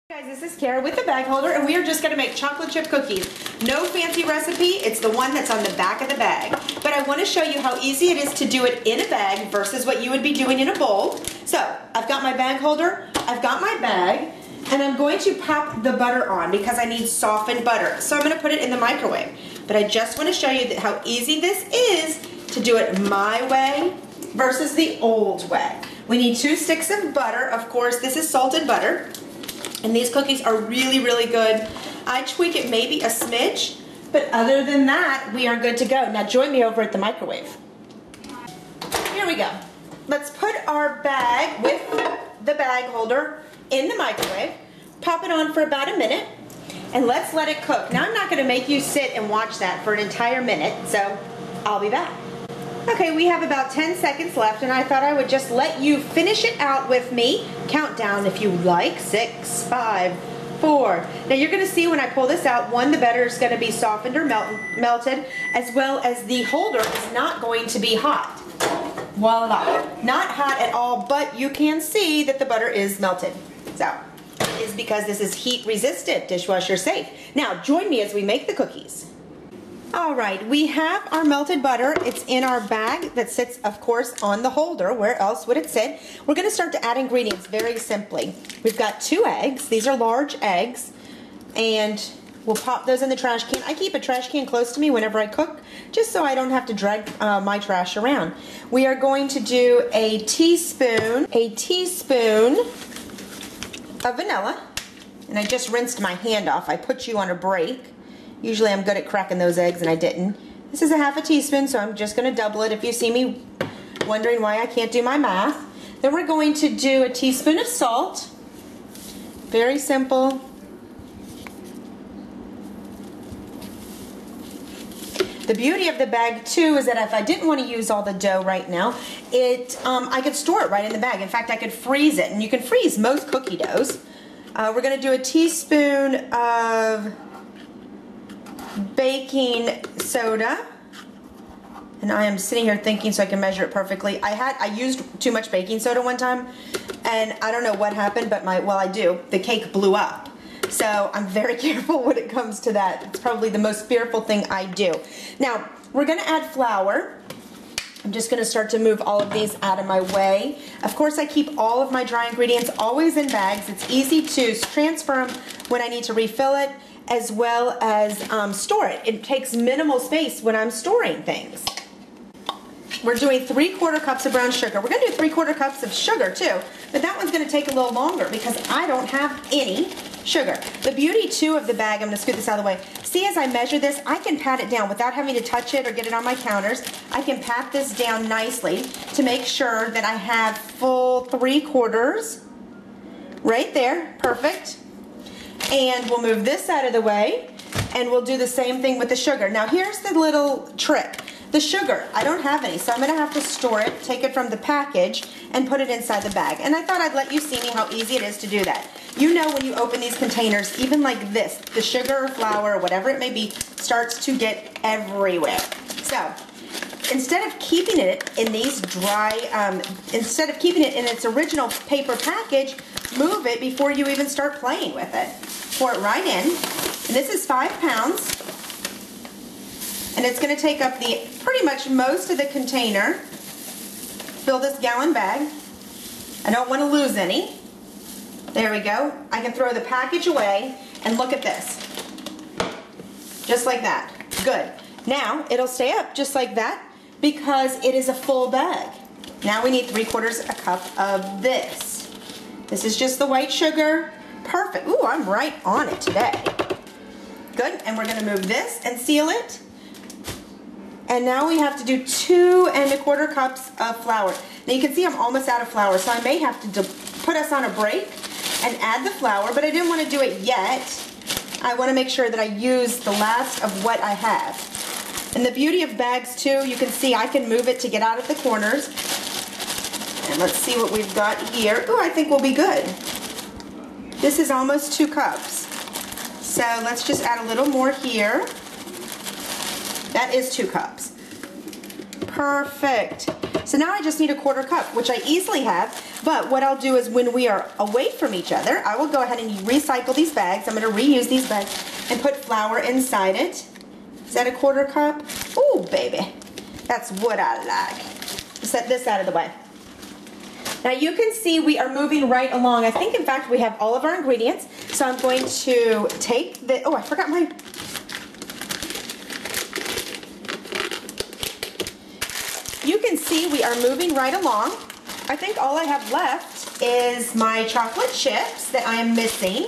Guys, this is Kara with the bag holder, and we are just going to make chocolate chip cookies. No fancy recipe, it's the one that's on the back of the bag. But I want to show you how easy it is to do it in a bag versus what you would be doing in a bowl. So, I've got my bag holder, I've got my bag, and I'm going to pop the butter on because I need softened butter. So I'm going to put it in the microwave. But I just want to show you how easy this is to do it my way versus the old way. We need 2 sticks of butter. Of course, this is salted butter. And these cookies are really, really good. I tweak it maybe a smidge, but other than that, we are good to go. Now join me over at the microwave. Here we go. Let's put our bag with the bag holder in the microwave, pop it on for about a minute, and let's let it cook. Now I'm not gonna make you sit and watch that for an entire minute, so I'll be back. Okay, we have about 10 seconds left, and I thought I would just let you finish it out with me. Count down if you like. 6, 5, 4. Now you're going to see when I pull this out, one, the butter is going to be softened or melted, as well as the holder is not going to be hot. Voila. Not hot at all, but you can see that the butter is melted. So, it is because this is heat resistant, dishwasher safe. Now, join me as we make the cookies. Alright, we have our melted butter. It's in our bag that sits, of course, on the holder. Where else would it sit? We're going to start to add ingredients very simply. We've got 2 eggs. These are large eggs. And we'll pop those in the trash can. I keep a trash can close to me whenever I cook, just so I don't have to drag my trash around. We are going to do a teaspoon of vanilla. And I just rinsed my hand off. I put you on a break. Usually I'm good at cracking those eggs, and I didn't. This is a half a teaspoon, so I'm just going to double it if you see me wondering why I can't do my math. Then we're going to do a teaspoon of salt. Very simple. The beauty of the bag, too, is that if I didn't want to use all the dough right now, I could store it right in the bag. In fact, I could freeze it, and you can freeze most cookie doughs. We're going to do a teaspoon of baking soda, and I am sitting here thinking so I can measure it perfectly. I used too much baking soda one time, and I don't know what happened, but the cake blew up. So I'm very careful when it comes to that. It's probably the most fearful thing I do. Now we're going to add flour. I'm just going to start to move all of these out of my way. Of course, I keep all of my dry ingredients always in bags. It's easy to transfer them when I need to refill it, as well as store it. It takes minimal space when I'm storing things. We're doing 3/4 cups of brown sugar. We're going to do 3/4 cups of sugar too, but that one's going to take a little longer because I don't have any sugar. The beauty too of the bag, I'm going to scoot this out of the way. See, as I measure this, I can pat it down without having to touch it or get it on my counters. I can pat this down nicely to make sure that I have full 3/4 right there. Perfect. And we'll move this out of the way, and we'll do the same thing with the sugar. Now here's the little trick. The sugar, I don't have any, so I'm going to have to store it, take it from the package, and put it inside the bag. And I thought I'd let you see me how easy it is to do that. You know when you open these containers, even like this, the sugar or flour or whatever it may be, starts to get everywhere. So, instead of keeping it in these instead of keeping it in its original paper package, move it before you even start playing with it. Pour it right in. And this is 5 pounds. And it's going to take up pretty much most of the container. Fill this gallon bag. I don't want to lose any. There we go. I can throw the package away, and look at this. Just like that. Good. Now, it'll stay up just like that because it is a full bag. Now we need 3/4 cup of this. This is just the white sugar. Perfect. Ooh, I'm right on it today. Good. And we're going to move this and seal it. And now we have to do 2 1/4 cups of flour. Now you can see I'm almost out of flour, so I may have to put us on a break and add the flour, but I didn't want to do it yet. I want to make sure that I use the last of what I have. And the beauty of bags too, you can see I can move it to get out of the corners. And let's see what we've got here. Ooh, I think we'll be good. This is almost 2 cups. So let's just add a little more here. That is 2 cups. Perfect. So now I just need a 1/4 cup, which I easily have, but what I'll do is when we are away from each other, I will go ahead and recycle these bags. I'm gonna reuse these bags and put flour inside it. Is that a 1/4 cup? Ooh, baby, that's what I like. Set this out of the way. Now you can see we are moving right along. I think in fact we have all of our ingredients. So I'm going to take the, oh, I forgot my, you can see we are moving right along. I think all I have left is my chocolate chips that I am missing.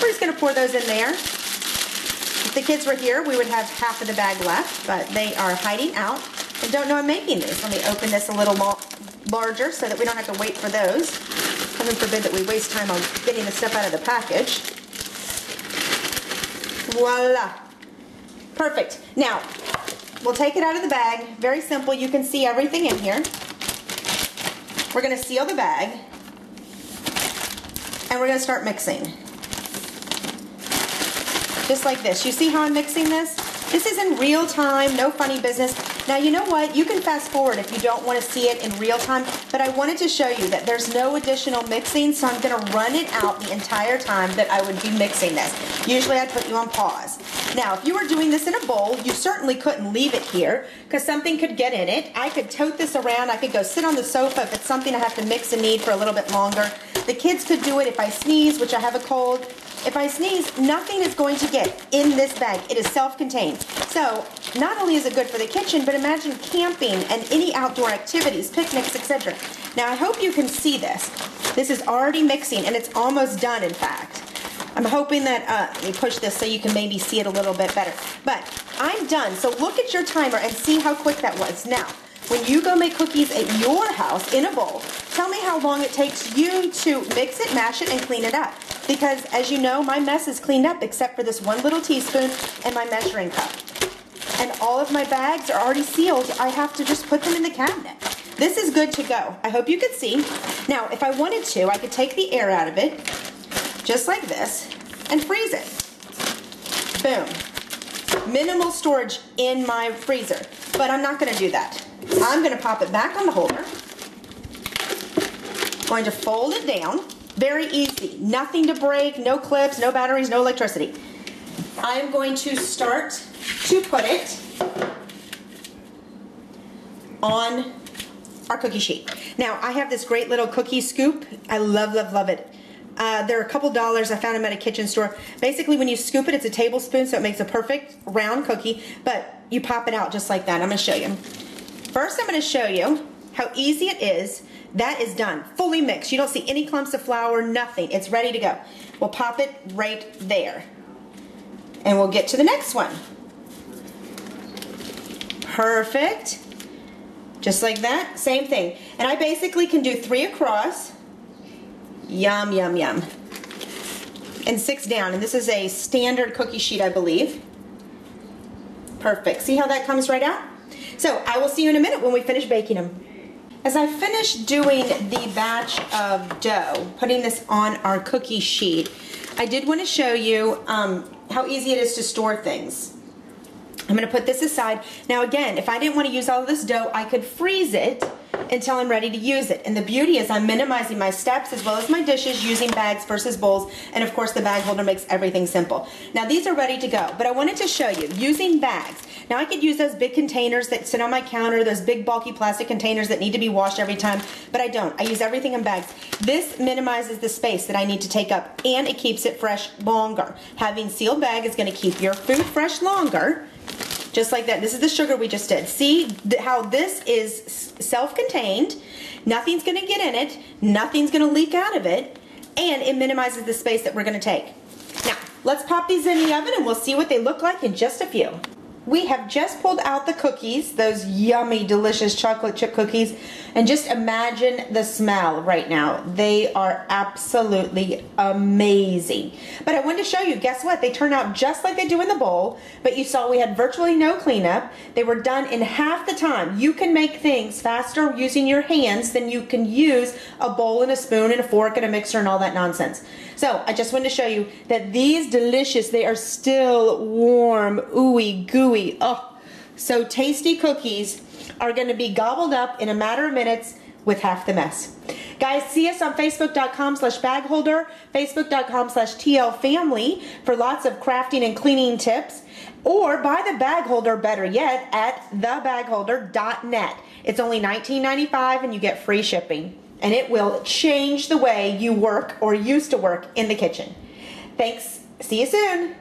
We're just gonna pour those in there. If the kids were here, we would have half of the bag left, but they are hiding out and don't know I'm making these. Let me open this a little larger so that we don't have to wait for those. Heaven forbid that we waste time on getting the stuff out of the package. Voila. Perfect. Now, we'll take it out of the bag. Very simple. You can see everything in here. We're going to seal the bag. And we're going to start mixing. Just like this. You see how I'm mixing this? This is in real time, no funny business. Now you know what, you can fast forward if you don't want to see it in real time, but I wanted to show you that there's no additional mixing, so I'm going to run it out the entire time that I would be mixing this. Usually I'd put you on pause. Now if you were doing this in a bowl, you certainly couldn't leave it here because something could get in it. I could tote this around, I could go sit on the sofa if it's something I have to mix and knead for a little bit longer. The kids could do it if I sneeze, which I have a cold. If I sneeze, nothing is going to get in this bag. It is self-contained. So not only is it good for the kitchen, but imagine camping and any outdoor activities, picnics, etc. Now I hope you can see this. This is already mixing and it's almost done in fact. I'm hoping that, let me push this so you can maybe see it a little bit better. But I'm done. So look at your timer and see how quick that was. Now, when you go make cookies at your house in a bowl, tell me how long it takes you to mix it, mash it, and clean it up. Because as you know, my mess is cleaned up except for this 1 little teaspoon and my measuring cup. And all of my bags are already sealed. I have to just put them in the cabinet. This is good to go. I hope you could see. Now, if I wanted to, I could take the air out of it, just like this, and freeze it. Boom. Minimal storage in my freezer, but I'm not gonna do that. I'm gonna pop it back on the holder. Going to fold it down. Very easy. Nothing to break, no clips, no batteries, no electricity. I'm going to start to put it on our cookie sheet. Now, I have this great little cookie scoop. I love, love, love it. They're a couple dollars. I found them at a kitchen store. Basically, when you scoop it, it's a tablespoon, so it makes a perfect round cookie, but you pop it out just like that. I'm going to show you. First, I'm going to show you how easy it is. That is done. Fully mixed. You don't see any clumps of flour, nothing. It's ready to go. We'll pop it right there. And we'll get to the next one. Perfect. Just like that. Same thing. And I basically can do 3 across. Yum, yum, yum. And 6 down. And this is a standard cookie sheet, I believe. Perfect. See how that comes right out? So I will see you in a minute when we finish baking them. As I finish doing the batch of dough, putting this on our cookie sheet, I did want to show you how easy it is to store things. I'm going to put this aside. Now again, if I didn't want to use all of this dough, I could freeze it until I'm ready to use it. And the beauty is I'm minimizing my steps as well as my dishes using bags versus bowls. And of course the bag holder makes everything simple. Now these are ready to go, but I wanted to show you using bags. Now I could use those big containers that sit on my counter, those big bulky plastic containers that need to be washed every time, but I don't. I use everything in bags. This minimizes the space that I need to take up and it keeps it fresh longer. Having sealed bag is going to keep your food fresh longer. Just like that. This is the sugar we just did. See how this is self-contained. Nothing's going to get in it. Nothing's going to leak out of it. And it minimizes the space that we're going to take. Now, let's pop these in the oven and we'll see what they look like in just a few. We have just pulled out the cookies, those yummy, delicious chocolate chip cookies, and just imagine the smell right now. They are absolutely amazing. But I wanted to show you, guess what? They turn out just like they do in the bowl, but you saw we had virtually no cleanup. They were done in half the time. You can make things faster using your hands than you can use a bowl and a spoon and a fork and a mixer and all that nonsense. So I just wanted to show you that these delicious, they are still warm, ooey gooey, oh, so tasty cookies are going to be gobbled up in a matter of minutes with half the mess. Guys, see us on facebook.com/bagholder, facebook.com/tlfamily for lots of crafting and cleaning tips, or buy the bag holder, better yet, at thebagholder.net. It's only $19.95 and you get free shipping. And it will change the way you work or used to work in the kitchen. Thanks. See you soon.